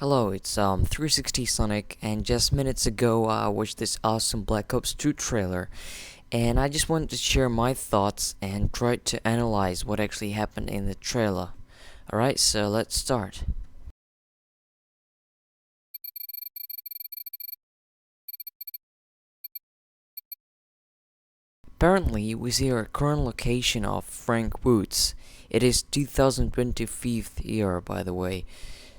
Hello, it's 360 Sonic, and just minutes ago I watched this awesome Black Ops 2 trailer, and I just wanted to share my thoughts and try to analyze what actually happened in the trailer. Alright, so let's start. Apparently, we see our current location of Frank Woods. It is 2025th year, by the way.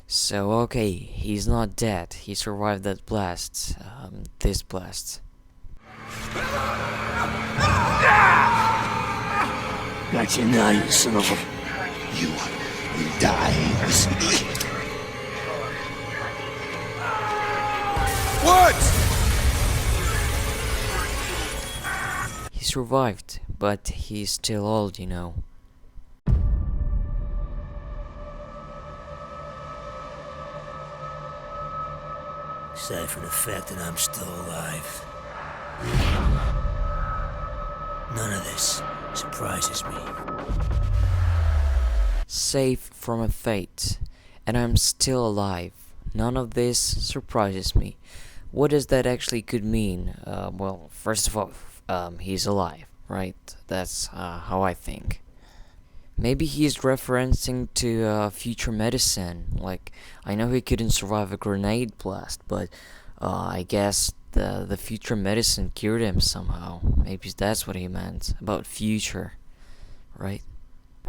So, okay, he's not dead. He survived that blast. This blast. Got you now, you son of a... You will die with me. What? He survived, but he's still old, you know. Aside from the fact that I'm still alive, none of this surprises me. Safe from a fate, and I'm still alive. None of this surprises me. What does that actually could mean? Well, first of all, he's alive, right? That's how I think. Maybe he's referencing to future medicine. Like, I know he couldn't survive a grenade blast, but I guess the future medicine cured him somehow. Maybe that's what he meant about future, right?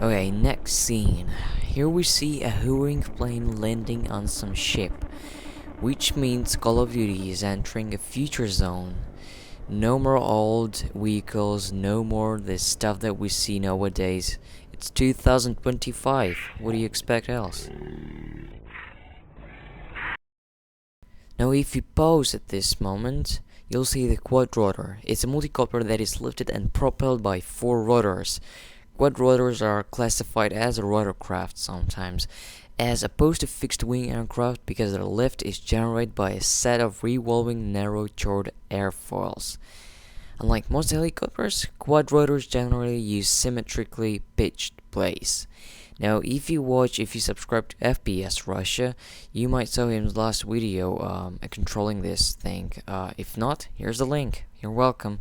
Okay, next scene. Here we see a Huing plane landing on some ship, which means Call of Duty is entering a future zone. No more old vehicles, no more this stuff that we see nowadays. It's 2025. What do you expect else? Now if you pause at this moment, you'll see the quad rotor. It's a multicopter that is lifted and propelled by 4 rotors. Quad rotors are classified as a rotorcraft sometimes, as opposed to fixed-wing aircraft because their lift is generated by a set of revolving narrow-chored airfoils. Unlike most helicopters, quad rotors generally use symmetrically pitched blades. Now, if you subscribe to FPS Russia, you might saw his last video controlling this thing. If not, here's the link. You're welcome.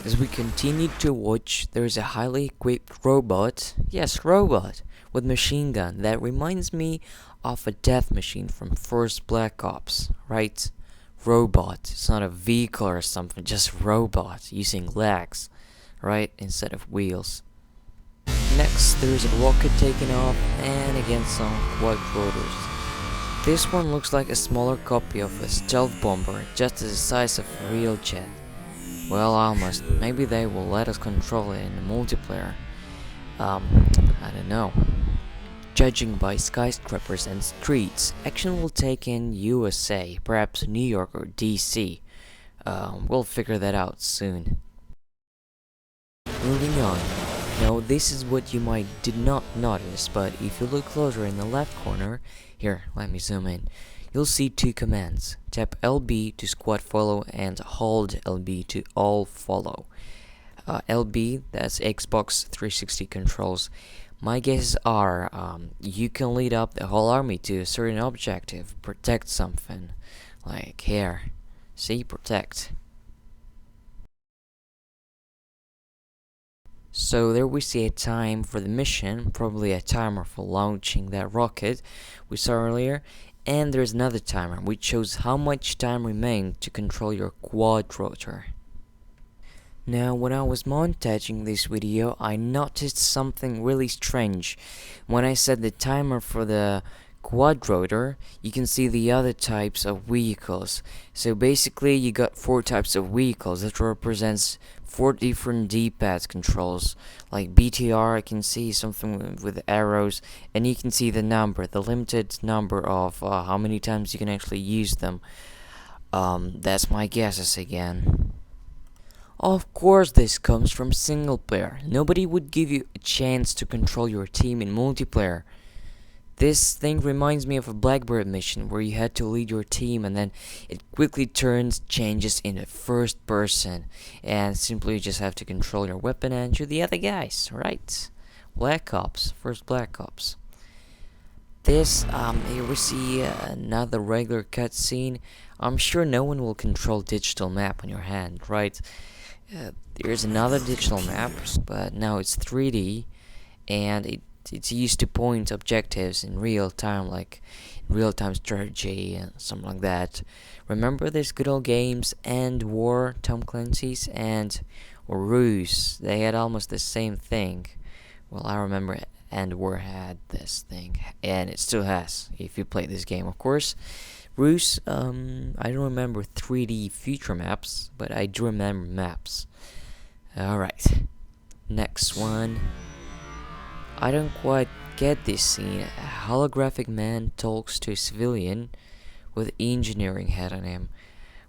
As we continue to watch, there is a highly equipped robot, yes, robot, with machine gun that reminds me of a death machine from first Black Ops, right? Robot, it's not a vehicle or something, just robot, using legs, right, instead of wheels. Next, there's a rocket taking off, and again some quad rotors. This one looks like a smaller copy of a stealth bomber, just the size of a real jet. Well, almost. Maybe they will let us control it in the multiplayer. I don't know. Judging by skyscrapers and streets, action will take in USA, perhaps New York or DC. We'll figure that out soon. Moving on. Now, this is what you did not notice, but if you look closer in the left corner, here, let me zoom in. You'll see 2 commands. Tap LB to squad follow and hold LB to all follow. LB, that's Xbox 360 controls. My guesses are you can lead up the whole army to a certain objective, protect something. Like here. See, protect. So there we see a time for the mission, probably a timer for launching that rocket we saw earlier. And there's another timer which shows how much time remains to control your quad rotor. Now, when I was montaging this video, I noticed something really strange. When I set the timer for the quad rotor, you can see the other types of vehicles. So basically, you got 4 types of vehicles that represents 4 different D-pad controls. Like BTR, I can see something with arrows, and you can see the number, the limited number of how many times you can actually use them. That's my guesses again. Of course, this comes from single player. Nobody would give you a chance to control your team in multiplayer. This thing reminds me of a Blackbird mission where you had to lead your team and then it quickly changes into first person and simply you just have to control your weapon and shoot the other guys, right? Black Ops, first Black Ops. This, here we see another regular cutscene. I'm sure no one will control digital map on your hand, right? There's another digital map, but now it's 3D, and it's used to point objectives in real time, like real-time strategy and something like that. Remember these good old games, End War, Tom Clancy's, or Ruse? They had almost the same thing. Well, I remember End War had this thing, and it still has, if you play this game, of course. Ruse, I don't remember 3D future maps, but I do remember maps. Alright, next one. I don't quite get this scene. A holographic man talks to a civilian with engineering hat on him.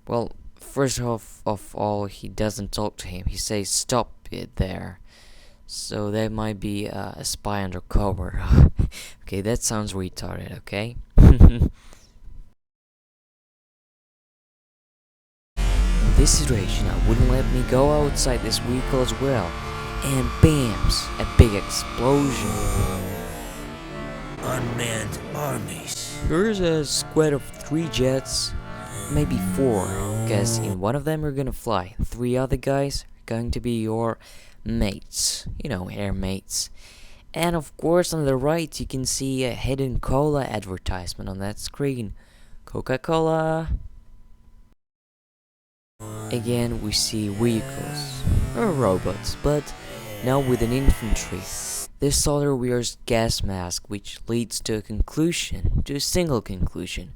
Well, first of all, he doesn't talk to him. He says, "Stop it there." So that might be a spy undercover. Okay, that sounds retarded, okay? In this situation, I wouldn't let me go outside this vehicle as well. And BAMS! A big explosion. Unmanned armies. Here's a squad of 3 jets, maybe 4, because in one of them you're gonna fly. 3 other guys are going to be your mates, you know, air mates. And of course on the right you can see a hidden cola advertisement on that screen. Coca-Cola. Again we see vehicles, or robots, but now with an infantry. This soldier wears gas mask, which leads to a single conclusion.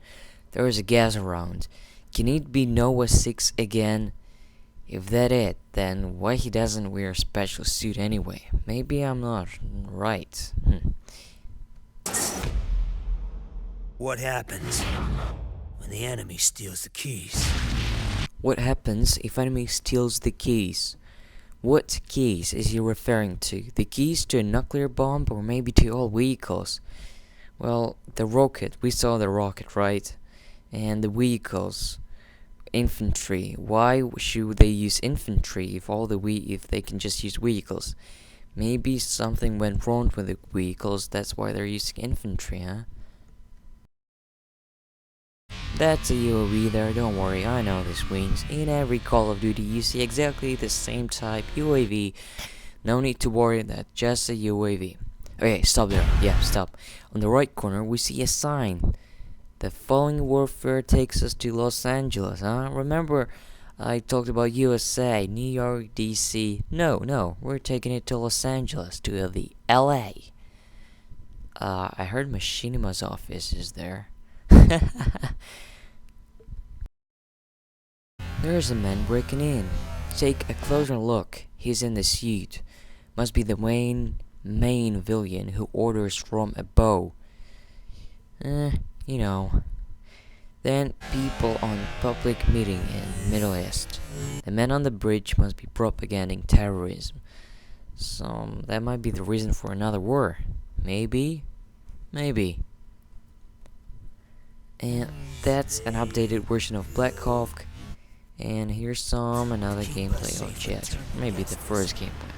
There is a gas around. Can it be Noah 6 again? If that it, then why he doesn't wear a special suit anyway? Maybe I'm not right. What happens when the enemy steals the keys? What happens if enemy steals the keys? What keys is he referring to? The keys to a nuclear bomb, or maybe to all vehicles? Well, the rocket, we saw the rocket, right? And the vehicles, infantry. Why should they use infantry if they can just use vehicles? Maybe something went wrong with the vehicles, that's why they're using infantry, huh? That's a UAV there, don't worry, I know this wings. In every Call of Duty you see exactly the same type UAV. No need to worry, that's just a UAV. Okay, stop there. Yeah, stop. On the right corner we see a sign. The following warfare takes us to Los Angeles, huh? Remember I talked about USA, New York, DC. No, we're taking it to Los Angeles, to the LA. I heard Machinima's office is there. There's a man breaking in. Take a closer look. He's in the suit. Must be the main villain who orders from above. You know. Then people on public meeting in Middle East. The man on the bridge must be propagating terrorism. So that might be the reason for another war. Maybe. And that's an updated version of Black Hawk. And here's another gameplay of Jet. Maybe the first gameplay.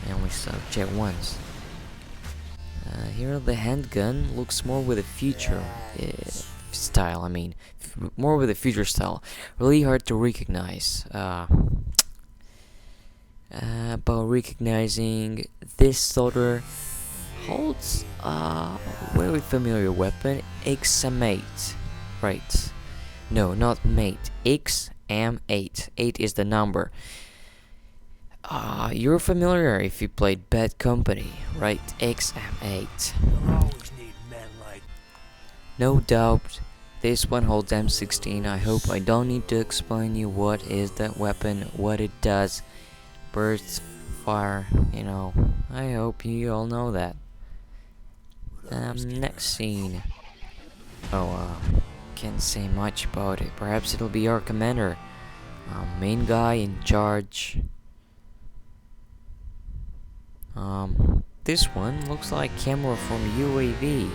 And we saw Jet once. Here the handgun looks more with a future style. More with a future style. Really hard to recognize. About recognizing, this soldier holds a very familiar weapon, XM8. Right. No, not mate. XM8. 8 is the number. You're familiar if you played Bad Company, right? XM8. No doubt, this one holds M16. I hope I don't need to explain you what is that weapon, what it does. Bursts, fire, you know. I hope you all know that. Next scene. Can't say much about it. Perhaps it'll be our commander. Main guy in charge. This one looks like camera from UAV.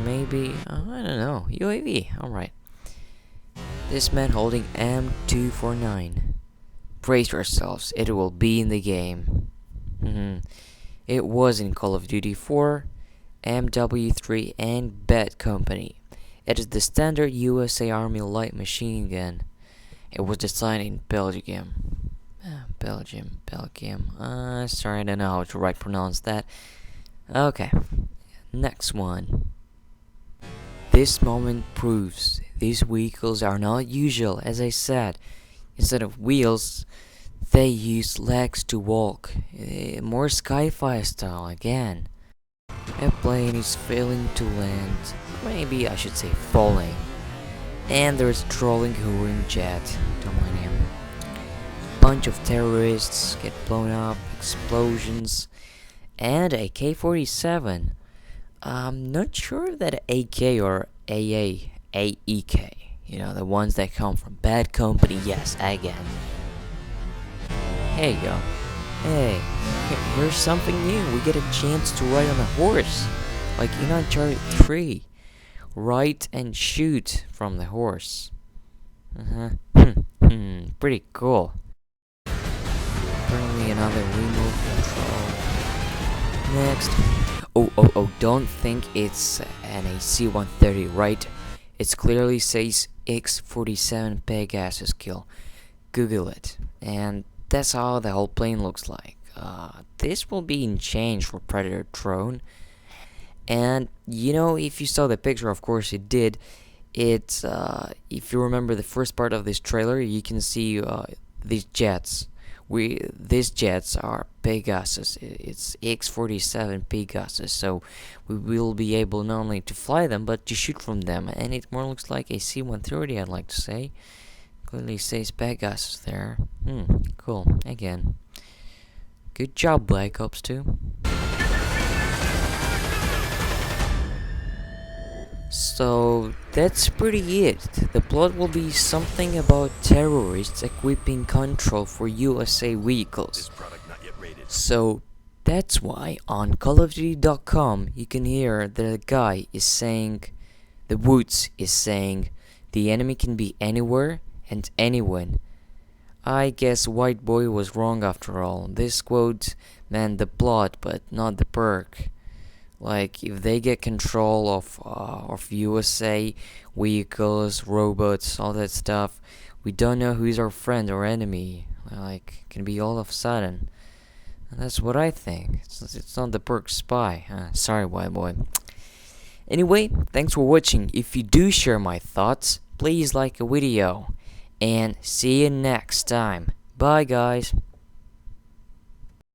Maybe, I don't know, UAV, alright. This man holding M249. Brace yourselves, it will be in the game. It was in Call of Duty 4, MW3, and Bad Company. It is the standard USA Army light machine gun. It was designed in Belgium. Belgium. Sorry, I don't know how to pronounce that. Okay, next one. This moment proves these vehicles are not usual, as I said. Instead of wheels, they use legs to walk. More sci-fi style again. A plane is failing to land. Maybe I should say falling. And there's a trolling hovering jet. Don't mind him. Bunch of terrorists get blown up, explosions, and a K-47. I'm not sure if that AK or AAAAAAA. You know, the ones that come from Bad Company. Yes, again. Here you go. Hey, here's something new. We get a chance to ride on a horse, like in Uncharted 3. Ride and shoot from the horse. Pretty cool. Apparently another remote control. Next. Oh, don't think it's an AC-130, right? It clearly says X-47 Pegasus kill. Google it. And that's how the whole plane looks like. This will be in change for Predator drone. And you know, if you saw the picture, of course it did. It's if you remember the first part of this trailer, you can see these jets. These jets are Pegasus. It's X-47 Pegasus, so we will be able not only to fly them but to shoot from them. And it more looks like a C-130, I'd like to say. Clearly says Pegasus there. Cool. Again, good job, Black Ops 2. So that's pretty it. The plot will be something about terrorists equipping control for USA vehicles. So that's why on CallOfDuty.com you can hear the guy is saying, the Woods is saying, the enemy can be anywhere and anyone. I guess White Boy was wrong after all. This quote meant the plot but not the perk. Like, if they get control of USA vehicles, robots, all that stuff, we don't know who's our friend or enemy. Like, can be all of a sudden. And that's what I think. It's not the perk spy. Sorry, White Boy. Anyway, thanks for watching. If you do share my thoughts, please like a video. And see you next time. Bye, guys.